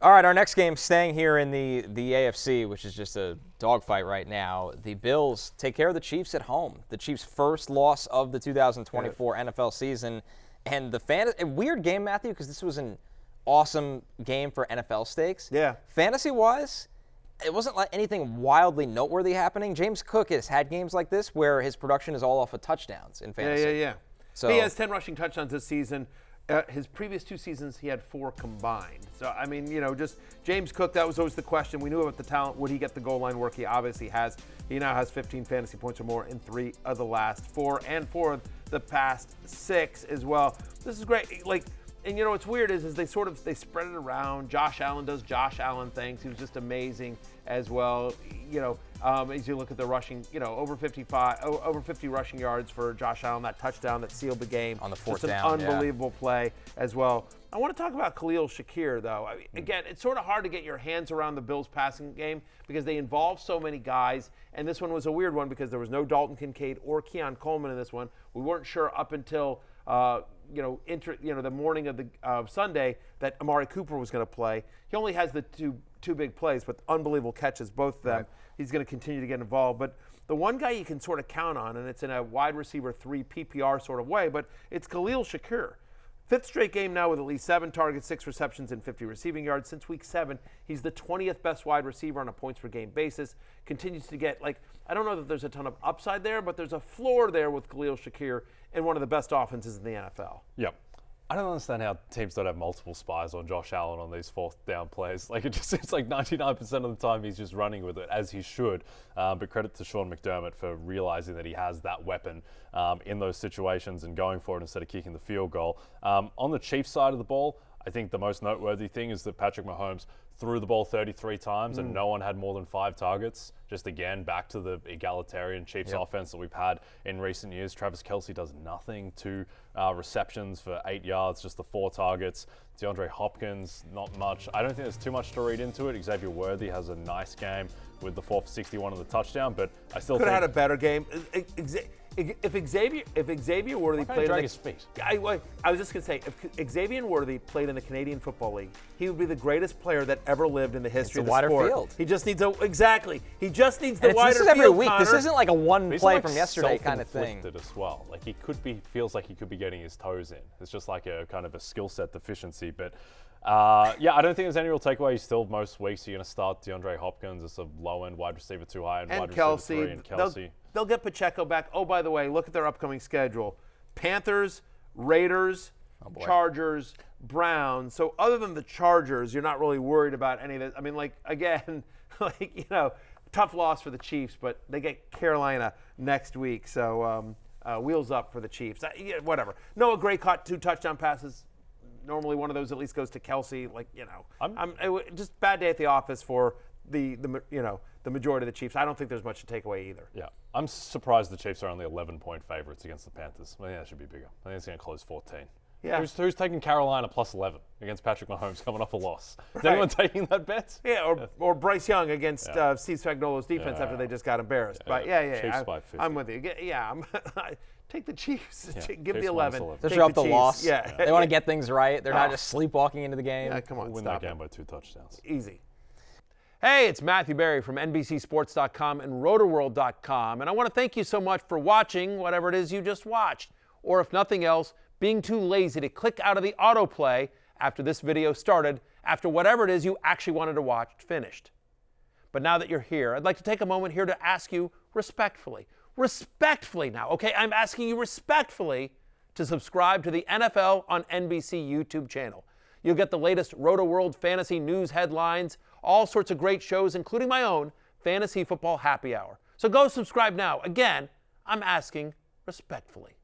All right, our next game, staying here in the AFC, which is just a dogfight right now. The Bills take care of the Chiefs at home. The Chiefs' first loss of the 2024 NFL season. And a weird game, Matthew, because this was an awesome game for NFL stakes. Yeah. Fantasy-wise, it wasn't like anything wildly noteworthy happening. James Cook has had games like this where his production is all off of touchdowns in fantasy. Yeah. So he has 10 rushing touchdowns this season. His previous 2 seasons, he had 4 combined. So, I mean, just James Cook, that was always the question. We knew about the talent. Would he get the goal line work? He obviously has. He now has 15 fantasy points or more in 3 of the last 4 and 4 of the past 6 as well. This is great. And what's weird is they spread it around. Josh Allen does Josh Allen things. He was just amazing as well. As you look at the rushing, over 50 rushing yards for Josh Allen, that touchdown that sealed the game on the fourth down. Just an unbelievable play as well. I want to talk about Khalil Shakir, though. Again, it's sort of hard to get your hands around the Bills' passing game because they involve so many guys. And this one was a weird one because there was no Dalton Kincaid or Keon Coleman in this one. We weren't sure up until the morning of Sunday that Amari Cooper was going to play. He only has the two big plays, but unbelievable catches, both of them. Right. He's going to continue to get involved. But the one guy you can sort of count on, and it's in a wide receiver 3 PPR sort of way, but it's Khalil Shakir. 5th straight game now with at least 7 targets, 6 receptions, and 50 receiving yards. Since week 7, he's the 20th best wide receiver on a points-per-game basis. Continues to get, I don't know that there's a ton of upside there, but there's a floor there with Khalil Shakir in one of the best offenses in the NFL. Yep. I don't understand how teams don't have multiple spies on Josh Allen on these 4th down plays. It just seems like 99% of the time he's just running with it, as he should. But credit to Sean McDermott for realizing that he has that weapon in those situations and going for it instead of kicking the field goal. On the Chiefs side of the ball, I think the most noteworthy thing is that Patrick Mahomes threw the ball 33 times and no one had more than 5 targets. Just again, back to the egalitarian Chiefs offense that we've had in recent years. Travis Kelce does nothing. 2 receptions for 8 yards, just the 4 targets. DeAndre Hopkins, not much. I don't think there's too much to read into it. Xavier Worthy has a nice game with the 4 for 61 on the touchdown, but I still could think have had a better game. If Xavier Worthy played, drag his feet. I was just gonna say, if Xavier Worthy played in the Canadian Football League, he would be the greatest player that ever lived in the history of the sport. Wider field. He just needs He just needs the wider field. This is every week. Connor. This isn't like a one play from yesterday kind of thing. As well. Feels like he could be getting his toes in. It's just like a kind of a skill set deficiency, but. I don't think there's any real takeaway. Still, most weeks you're going to start DeAndre Hopkins as a low-end wide receiver 2 high and wide receiver 3 and Kelce. They'll get Pacheco back. Oh, by the way, look at their upcoming schedule. Panthers, Raiders, Chargers, Browns. So other than the Chargers, you're not really worried about any of this. I mean, tough loss for the Chiefs, but they get Carolina next week. So wheels up for the Chiefs. Whatever. Noah Gray caught 2 touchdown passes. Normally one of those at least goes to Kelce. Just bad day at the office for the majority of the Chiefs. I don't think there's much to take away either. Yeah. I'm surprised the Chiefs are only 11-point favorites against the Panthers. I think that should be bigger. I think it's going to close 14. Yeah. Who's taking Carolina plus 11 against Patrick Mahomes coming off a loss? Is anyone taking that bet? Yeah, or Bryce Young against Steve Spagnuolo's defense after they just got embarrassed. But Chiefs by 50. I'm with you. Yeah, take the Chiefs. Give the 11. Especially off the loss. Yeah. They want to get things right. They're not just sleepwalking into the game. Yeah, come on, we'll win that game by 2 touchdowns. Easy. Hey, it's Matthew Berry from NBCSports.com and RotoWorld.com, and I want to thank you so much for watching whatever it is you just watched, or if nothing else, being too lazy to click out of the autoplay after this video started, after whatever it is you actually wanted to watch finished. But now that you're here, I'd like to take a moment here to ask you respectfully now, okay? I'm asking you respectfully to subscribe to the NFL on NBC YouTube channel. You'll get the latest RotoWorld fantasy news headlines, all sorts of great shows, including my own Fantasy Football Happy Hour. So go subscribe now. Again, I'm asking respectfully.